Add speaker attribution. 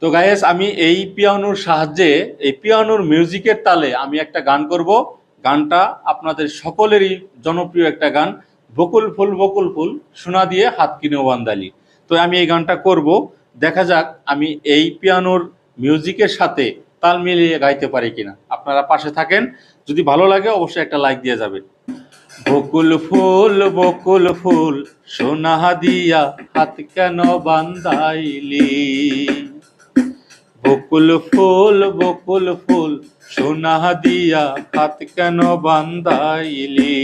Speaker 1: তো গাইস, আমি এই পিয়ানোর সাহায্যে, এই পিয়ানোর মিউজিকের তালে আমি একটা গান করব। গানটা আপনাদের সকলেরই জনপ্রিয় একটা গান, বকুল ফুল বকুল ফুল সোনা দিয়ে হাত কিনেও বান্দালি। তো আমি এই গানটা করব, দেখা যাক আমি এই পিয়ানোর মিউজিকের সাথে তাল মিলিয়ে গাইতে পারি কিনা। আপনারা পাশে থাকেন, যদি ভালো লাগে অবশ্যই একটা লাইক দিয়ে যাবেন। বকুল ফুল সোনা দিয়া হাত কেন বান্দাইলি, বকুল ফুল সোনা দিয়া হাত কেন বান্দাইলি।